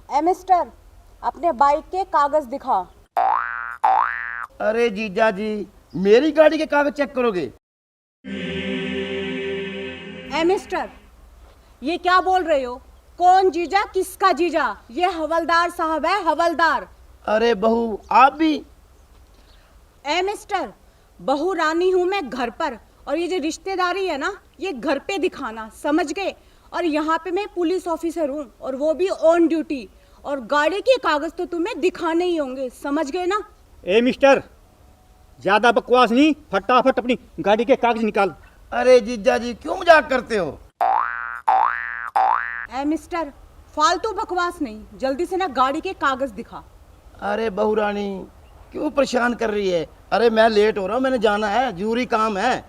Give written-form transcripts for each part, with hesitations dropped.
ए mister, अपने bike के कागज दिखा। अरे जीजा जी, मेरी गाड़ी के कागज चेक करोगे? ए मिस्टर, ये क्या बोल रहे हो? कौन जीजा, किसका जीजा? ये हवलदार साहब है, हवलदार। अरे बहू, आप भी? ए मिस्टर, बहू रानी हूं मैं घर पर, और ये जो रिश्तेदारी है ना, ये घर पे दिखाना, समझ गए? और यहाँ पे मैं पुलिस ऑफिसर हूँ, और वो भी ऑन ड्यूटी, और गाड़ी के कागज तो तुम्हें दिखाने ही होंगे, समझ गए ना? ए मिस्टर, ज्यादा बकवास नहीं, फटाफट अपनी गाड़ी के कागज निकाल। अरे जीजा जी, क्यों मजाक करते हो? ए मिस्टर, फालतू बकवास नहीं, जल्दी से ना गाड़ी के कागज दिखा। अरे बहू रानी, क्यों परेशान कर रही है? अरे मैं लेट हो रहा हूँ, मैंने जाना है, जरूरी काम है।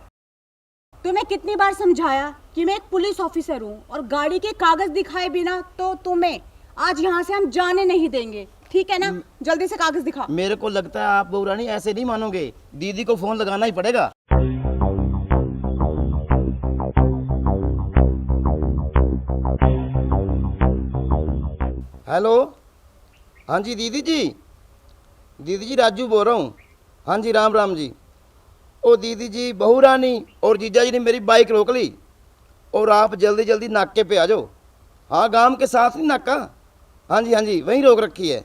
तुम्हें कितनी बार समझाया कि मैं एक पुलिस ऑफिसर हूँ, और गाड़ी के कागज दिखाए बिना तो तुम्हें आज यहाँ से हम जाने नहीं देंगे, ठीक है ना? जल्दी से कागज दिखा। मेरे को लगता है आप बहू रानी ऐसे नहीं मानोगे, दीदी को फोन लगाना ही पड़ेगा। हेलो, हाँ जी दीदी जी, दीदी जी राजू बोल रहा हूँ। हाँ जी, राम राम जी। ओ दीदी जी, बहू रानी और जीजा जी ने मेरी बाइक रोक ली, और आप जल्दी जल्दी नाके पे आ जाओ। हाँ, गांव के साथ नहीं नाका? हाँ जी, वहीं रोक रखी है।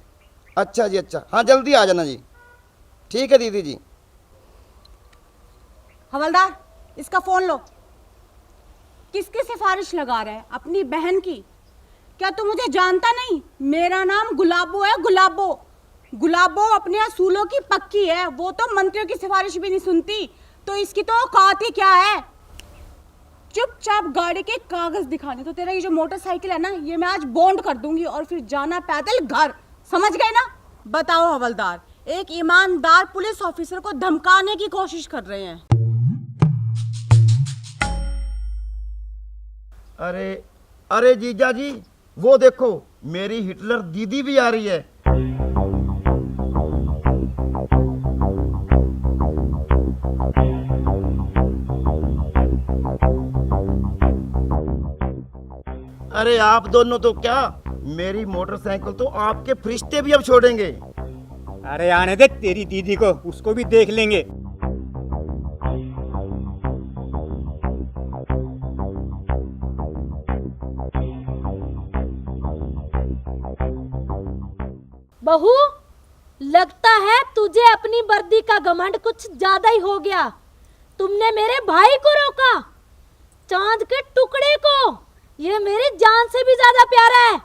अच्छा जी, अच्छा, हाँ जल्दी आ जाना जी। ठीक है दीदी जी। हवलदार, इसका फोन लो। किसकी सिफारिश लगा रहा है? अपनी बहन की? क्या तू मुझे जानता नहीं? मेरा नाम गुलाबो है, गुलाबो। गुलाबो अपने असूलों की पक्की है, वो तो मंत्रियों की सिफारिश भी नहीं सुनती, तो इसकी तो औकात ही क्या है? चुपचाप गाड़ी के कागज दिखाने। तो तेरा ये जो मोटरसाइकिल है ना, ये मैं आज बॉन्ड कर दूंगी, और फिर जाना पैदल घर, समझ गए ना? बताओ हवलदार, एक ईमानदार पुलिस ऑफिसर को धमकाने की कोशिश कर रहे हैं। अरे जीजा जी, वो देखो, मेरी हिटलर दीदी भी आ रही है। अरे आप दोनों तो क्या, मेरी मोटरसाइकिल तो आपके फरिश्ते भी अब छोड़ेंगे। अरे आने दे तेरी दीदी को, उसको भी देख लेंगे। बहू, लगता है तुझे अपनी वर्दी का घमंड कुछ ज्यादा ही हो गया। तुमने मेरे भाई को रोका, चांद के टुकड़े को। ये मेरी जान से भी ज्यादा प्यारा है।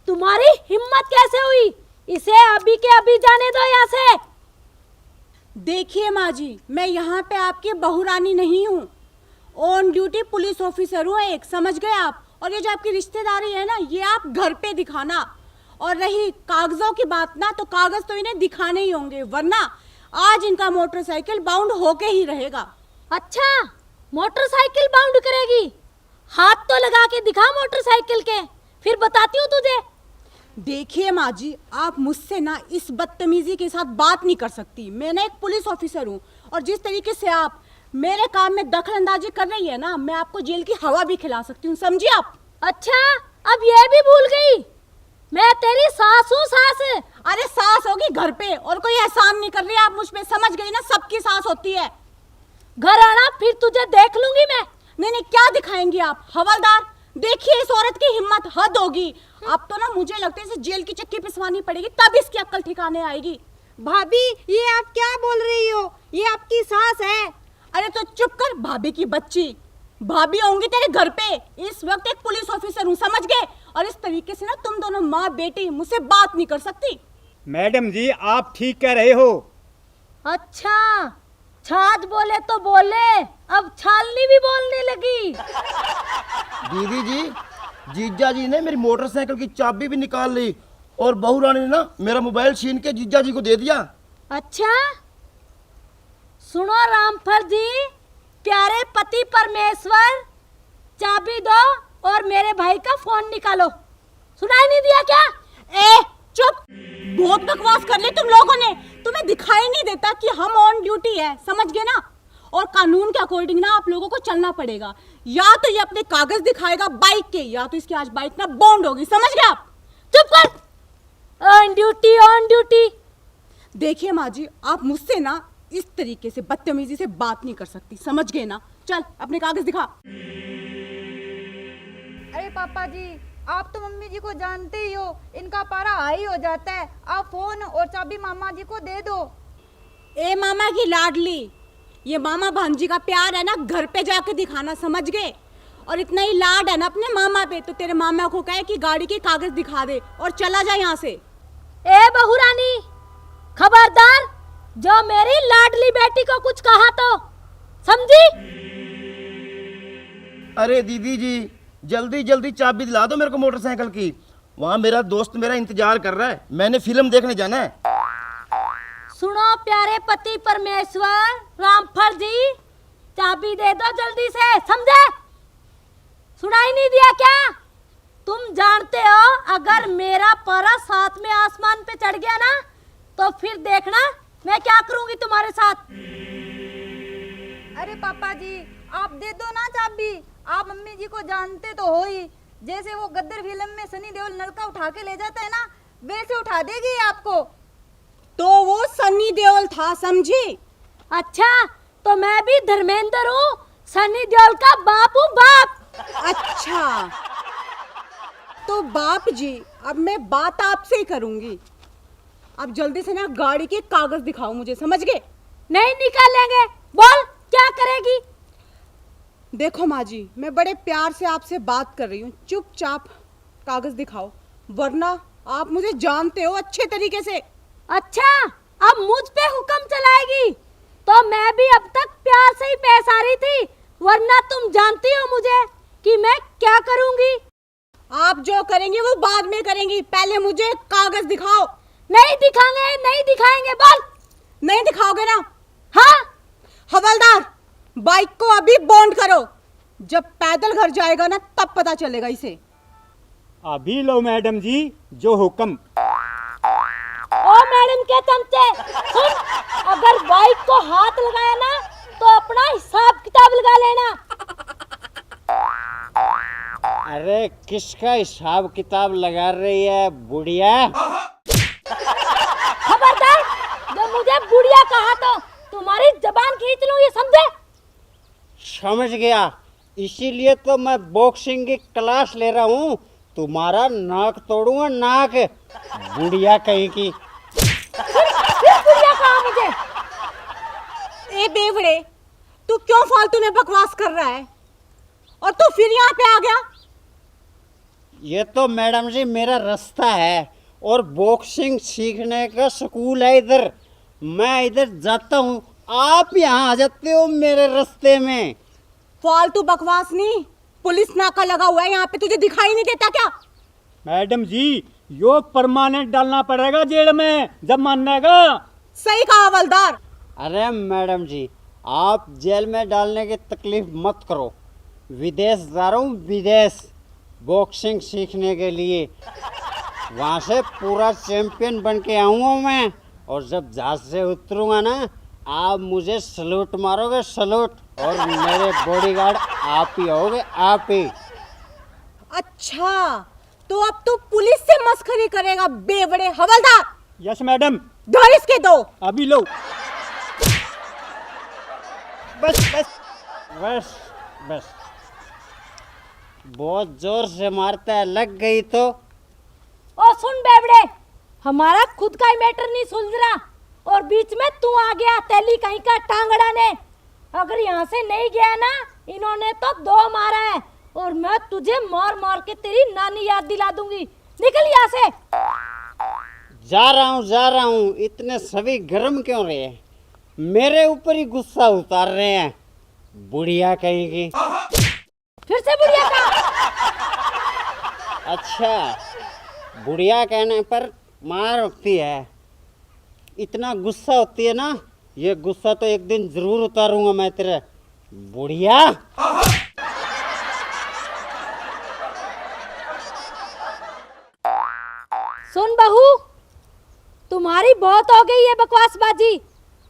तुम्हारी हिम्मत कैसे हुई? इसे अभी के अभी जाने दो यहाँ से। देखिए माँ जी, मैं यहाँ पे आपकी बहू रानी नहीं हूँ, ऑन ड्यूटी पुलिस ऑफिसर हूँ एक, समझ गए आप? और ये जो आपकी रिश्तेदारी है ना, ये आप घर पे दिखाना। और रही कागजों की बात ना, तो कागज तो इन्हें दिखाने ही होंगे, वरना आज इनका मोटरसाइकिल बाउंड होके ही रहेगा। अच्छा, मोटरसाइकिल बाउंड करेगी? हाथ तो लगा के दिखा मोटरसाइकिल के, फिर बताती हूँ तुझे। देखिए माँ जी, आप मुझसे ना इस बदतमीजी के साथ बात नहीं कर सकती। मैं ना एक पुलिस ऑफिसर हूँ, और जिस तरीके से आप मेरे काम में दखल अंदाजी कर रही है ना, मैं आपको जेल की हवा भी खिला सकती हूँ, समझी आप? अच्छा, अब ये भी भूल गई? मैं तेरी सास हूँ, सास। अरे सास होगी घर पे, और कोई एहसान नहीं कर रही आप मुझ पे, समझ गई ना? सबकी सास होती है। घर आना, फिर तुझे देख लूंगी मैं। नहीं, क्या दिखाएंगी आप? हवलदार, देखिए इस औरत की हिम्मत, हद होगी। अब तो ना मुझे लगता है इसे जेल की चक्की पिसवानी पड़ेगी, तब इसकी अक्ल ठिकाने आएगी। भाभी, ये आप क्या बोल रही हो? ये आपकी सास है। अरे तो चुप कर, भाभी की बच्ची। भाभी होंगी तेरे घर पे, इस वक्त एक पुलिस ऑफिसर हूँ, समझ गए? और इस तरीके से ना तुम दोनों माँ बेटी मुझसे बात नहीं कर सकती। मैडम जी, आप ठीक कह रहे हो। अच्छा, छाछ बोले तो बोले, अब छालनी भी बोलने लगी। दीदी जी, जीजा जी ने मेरी मोटरसाइकिल की चाबी भी निकाल ली, और बहू रानी ने ना मेरा मोबाइल छीन के जीजा जी को दे दिया। अच्छा, सुनो रामफल जी, प्यारे पति परमेश्वर, चाबी दो और मेरे भाई का फोन निकालो। सुनाई नहीं दिया क्या? ए चुप, बहुत बकवास कर ली तुम लोगों ने। तुम्हें दिखाई नहीं देता कि हम ऑन ड्यूटी है, समझ गए ना? और कानून के अकॉर्डिंग ना आप लोगों को चलना पड़ेगा। या तो ये अपने कागज दिखाएगा बाइक के, या तो इसकी आज बाइक ना बॉन्ड होगी, समझ गए आप? चुप कर, ड्यूटी ऑन ड्यूटी। देखिए माँ जी, आप मुझसे ना इस तरीके से बदतमीजी से बात नहीं कर सकती, समझ गए ना? चल अपने कागज दिखा। अरे पापा जी, आप तो मम्मी जी को जानते ही हो, इनका पारा हाई हो जाता है। आप फोन और चाबी मामा जी को दे दो। ए मामा की लाडली, ये मामा भांजी का प्यार है ना, घर पे जाके दिखाना, समझ गए? और इतना ही लाड है ना अपने मामा पे, तो तेरे मामा को कहे कि गाड़ी के कागज दिखा दे और चला जाए यहाँ से। ए बहू रानी, खबरदार, जो मेरी लाडली बेटी को कुछ कहा तो समझी? अरे दीदी जी, जल्दी जल्दी चाबी दिला दो मेरे को मोटरसाइकिल की। वहाँ मेरा दोस्त मेरा इंतजार कर रहा है, मैंने फिल्म देखने जाना है। सुनो प्यारे पति परमेश्वर रामफल जी, चाबी दे दो जल्दी से, समझे? सुनाई नहीं दिया क्या? तुम जानते हो अगर मेरा पारा साथ में आसमान पे चढ़ गया ना, तो फिर देखना मैं क्या करूंगी तुम्हारे साथ। अरे पापा जी, आप दे दो ना चाबी। आप मम्मी जी को जानते तो हो ही, जैसे वो गद्दर फिल्म में सनी देओल नलका उठा के ले जाता है ना, वैसे उठा देगी आपको। तो वो सनी देओल था, समझी? अच्छा, तो मैं भी धर्मेंद्र हूँ, सनी देओल का बाप हूँ, बाप। अच्छा, तो बाप जी, अब मैं बात आपसे ही करूंगी। अब जल्दी से ना गाड़ी के कागज दिखाओ मुझे, समझ गए? नहीं निकालेंगे, बोल क्या करेगी? देखो माँ जी, मैं बड़े प्यार से आपसे बात कर रही हूँ, चुपचाप कागज दिखाओ, वरना आप मुझे जानते हो अच्छे तरीके से। अच्छा, अब मुझ पे हुक्म चलाएगी? तो मैं भी अब तक प्यार से ही पेश आ रही थी, वरना तुम जानती हो मुझे कि मैं क्या करूंगी। आप जो करेंगे वो बाद में करेंगी, पहले मुझे कागज दिखाओ। नहीं दिखाएंगे, नहीं दिखाएंगे, बोल। नहीं दिखाओगे ना? हाँ। हवलदार, बाइक को अभी बॉन्ड करो, जब पैदल घर जाएगा ना तब पता चलेगा इसे। अभी लो मैडम जी जो हुक्म। ओ मैडम के चमचे, सुन, अगर बाइक को हाथ लगाया ना तो अपना हिसाब किताब लगा लेना। अरे किसका हिसाब किताब लगा रही है बुढ़िया? खबरदार, जो मुझे बुढ़िया कहा तो तुम्हारी जबान खींच लूं, ये समझे? समझ गया, इसीलिए तो मैं बॉक्सिंग की क्लास ले रहा हूँ। तुम्हारा नाक तोड़ूंगा, नाक। बुढ़िया कहीं की। फिर बुढ़िया कहा मुझे? ए बेवड़े, तू क्यों फालतू में बकवास कर रहा है? और तू फिर यहाँ पे आ गया? ये तो मैडम जी मेरा रास्ता है, और बॉक्सिंग सीखने का स्कूल है इधर। मैं इधर जाता हूँ, आप यहाँ आ जाते हो मेरे रास्ते में। फालतू बकवास नहीं, पुलिस नाका लगा हुआ है यहाँ पे, तुझे दिखाई नहीं देता क्या? मैडम जी, यो परमानेंट डालना पड़ेगा जेल में जब मानेगा। सही कहा हवलदार। अरे मैडम जी, आप जेल में डालने की तकलीफ मत करो। विदेश जा रहा हूँ, विदेश, बॉक्सिंग सीखने के लिए। वहाँ से पूरा चैंपियन बन के आऊँगा मैं, और जब जहाज से उतरूँगा ना, आप मुझे सलूट मारोगे, सलूट, और मेरे बॉडीगार्ड आप ही होगे, आप ही। अच्छा, तो अब तू पुलिस से मस्खरी करेगा बेवड़े? हवलदार, यस मैडम। धर इसके दो। अभी लो। बस बस बस बस, बहुत जोर से मारता है, लग गई तो। ओ सुन बेवड़े, हमारा खुद का ही मैटर नहीं सुलझ रहा, और बीच में तू आ गया तेली कहीं का टांगड़ा ने। अगर यहाँ से नहीं गया ना, इन्होंने तो दो मारा है, और मैं तुझे मार मार के तेरी नानी याद दिला दूंगी। निकल यहाँ से। जा रहा हूँ, इतने सभी गर्म क्यों रहे हैं? मेरे ऊपर ही गुस्सा उतार रहे हैं, बुढ़िया कहीं की। फिर से बुढ़िया का? अच्छा, बुढ़िया कहने पर मार होती है, इतना गुस्सा होती है ना? ये गुस्सा तो एक दिन जरूर उतारूंगा मैं तेरे, बुढ़िया। सुन बहू, तुम्हारी बहुत हो गई है बकवासबाजी।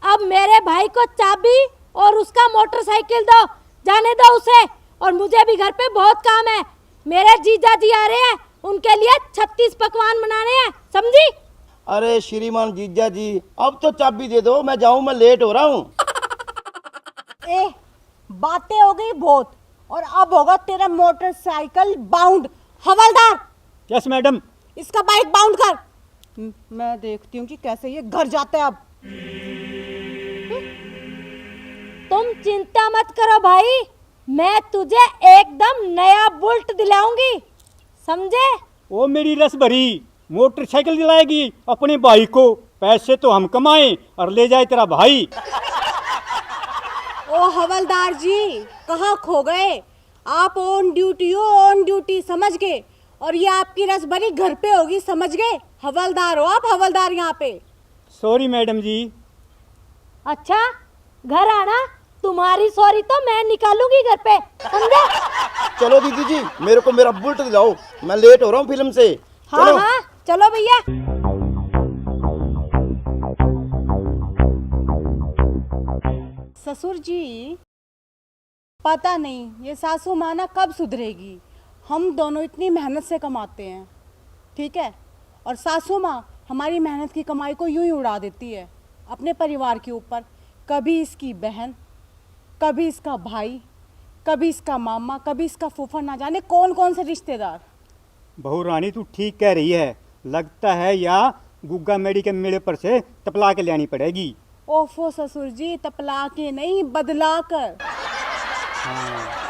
अब मेरे भाई को चाबी और उसका मोटरसाइकिल दो, जाने दो उसे, और मुझे भी घर पे बहुत काम है। मेरे जीजा जी आ रहे हैं, उनके लिए 36 पकवान बनाने हैं, समझी? अरे श्रीमान जीजा जी, अब तो चाबी दे दो, मैं जाऊं, मैं लेट हो रहा हूँ। ए, बातें हो गई बहुत, और अब होगा तेरा मोटरसाइकिल बाउंड। हवलदार, यस मैडम। इसका बाइक बाउंड कर। मैं देखती हूँ कि कैसे ये घर जाता है अब। तुम चिंता मत करो भाई, मैं तुझे एकदम नया बुलेट दिलाऊंगी, समझे? ओ मेरी रस भरी, मोटरसाइकिल दिलाएगी अपने भाई को? पैसे तो हम कमाएं और ले जाए तेरा भाई। ओ हवलदार जी, कहाँ खो गए? आप ऑन ड्यूटी हो, ऑन ड्यूटी, समझ गए? और ये आपकी रसभरी घर पे होगी, समझ गए? हवलदार हो आप, हवलदार यहाँ पे। सॉरी मैडम जी। अच्छा, घर आना, तुम्हारी सॉरी तो मैं निकालूंगी घर पे, समझे? चलो दीदी जी, मेरे को मेरा बुलेट दिलाओ, मैं लेट हो रहा हूँ फिल्म से। हाँ चलो। हाँ, चलो भैया। ससुर जी, पता नहीं ये सासू माँ ना कब सुधरेगी। हम दोनों इतनी मेहनत से कमाते हैं, ठीक है, और सासू माँ हमारी मेहनत की कमाई को यूं ही उड़ा देती है अपने परिवार के ऊपर। कभी इसकी बहन, कभी इसका भाई, कभी इसका मामा, कभी इसका फूफा, ना जाने कौन कौन से रिश्तेदार। बहू रानी तू ठीक कह रही है, लगता है या गुग्गा मेडी के मेले पर से तपला के लानी पड़ेगी। ओफो ससुर जी, तपला के नहीं, बदला कर। हाँ।